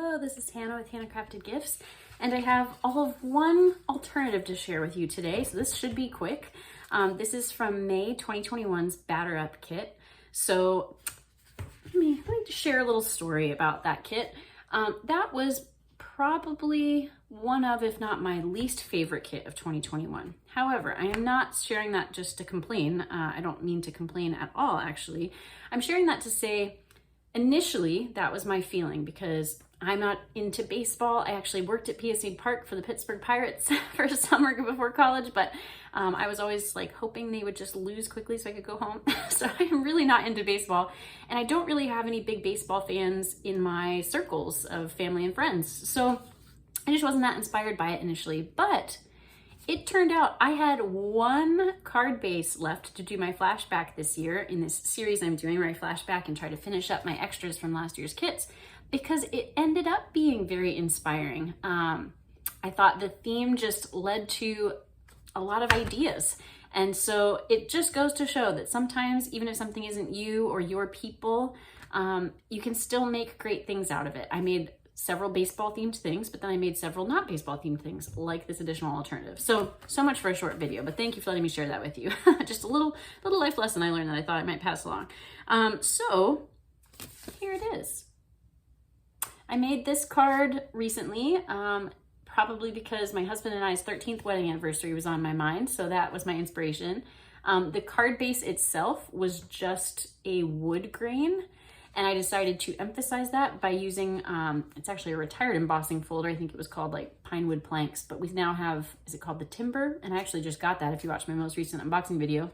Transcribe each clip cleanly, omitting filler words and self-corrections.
Hello, this is Hannah with Hannah Crafted Gifts, and I have all of one alternative to share with you today, so this should be quick. This is from May 2021's Batter Up kit. So let me just share a little story about that kit. That was probably one of, if not my least favorite kit of 2021. However, I am not sharing that just to complain. I don't mean to complain at all, actually. I'm sharing that to say, initially, that was my feeling because I'm not into baseball. I actually worked at PSA Park for the Pittsburgh Pirates for a summer before college, but I was always like hoping they would just lose quickly so I could go home. So I'm really not into baseball, and I don't really have any big baseball fans in my circles of family and friends. So I just wasn't that inspired by it initially, but it turned out I had one card base left to do my flashback this year in this series I'm doing where I flashback and try to finish up my extras from last year's kits, because it ended up being very inspiring. I thought the theme just led to a lot of ideas. And so it just goes to show that sometimes, even if something isn't you or your people, you can still make great things out of it. I made several baseball themed things, but then I made several not baseball themed things like this additional alternative. So much for a short video, but thank you for letting me share that with you. Just a little life lesson I learned that I thought I might pass along. So here it is. I made this card recently, probably because my husband and I's 13th wedding anniversary was on my mind, so that was my inspiration. The card base itself was just a wood grain, and I decided to emphasize that by using, it's actually a retired embossing folder. I think it was called like Pine Wood Planks, but we now have, is it called the Timber? And I actually just got that if you watched my most recent unboxing video.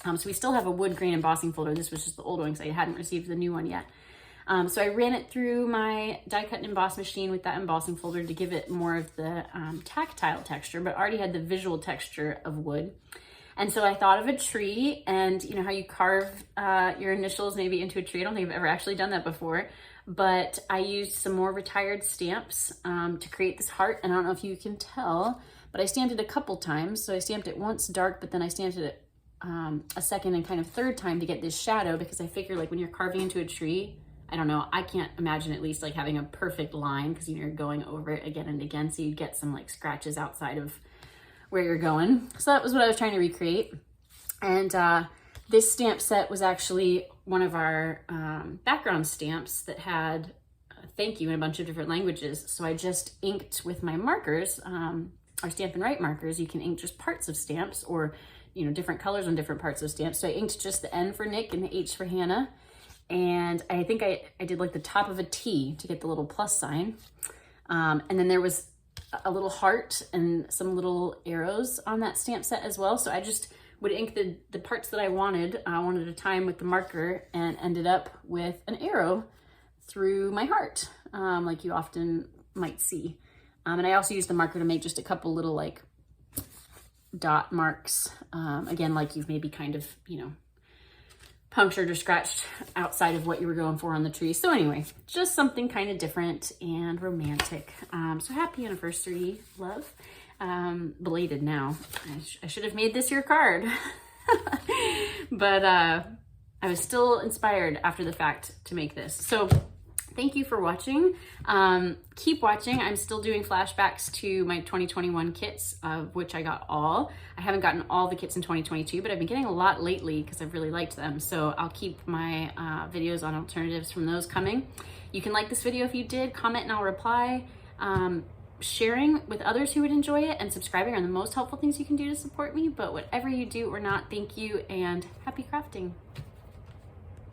So we still have a wood grain embossing folder. This was just the old one because I hadn't received the new one yet. So I ran it through my die cut and emboss machine with that embossing folder to give it more of the tactile texture, but already had the visual texture of wood. And so I thought of a tree, and you know how you carve your initials maybe into a tree. I don't think I've ever actually done that before, but I used some more retired stamps to create this heart. And I don't know if you can tell, but I stamped it a couple times. So I stamped it once dark, but then I stamped it a second and kind of third time to get this shadow, because I figure like when you're carving into a tree, I don't know, I can't imagine at least like having a perfect line because you're going over it again and again, so you'd get some like scratches outside of where you're going. So that was what I was trying to recreate. And this stamp set was actually one of our background stamps that had thank you in a bunch of different languages. So I just inked with my markers, our Stampin' Write markers. You can ink just parts of stamps, or you know, different colors on different parts of stamps. So I inked just the N for Nick and the H for Hannah. And I think I did like the top of a T to get the little plus sign. And then there was a little heart and some little arrows on that stamp set as well. So I just would ink the parts that I wanted one at a time with the marker, and ended up with an arrow through my heart, like you often might see. And I also used the marker to make just a couple little like dot marks. Again, like you've maybe kind of, you know, punctured or scratched outside of what you were going for on the tree. So anyway, just something kind of different and romantic. So happy anniversary, love. Belated now. I should have made this your card. But I was still inspired after the fact to make this. So thank you for watching. Keep watching. I'm still doing flashbacks to my 2021 kits, of which I got all. I haven't gotten all the kits in 2022, but I've been getting a lot lately because I've really liked them. So I'll keep my videos on alternatives from those coming. You can like this video if you did, comment and I'll reply. Sharing with others who would enjoy it, and subscribing are the most helpful things you can do to support me. But whatever you do or not, thank you and happy crafting.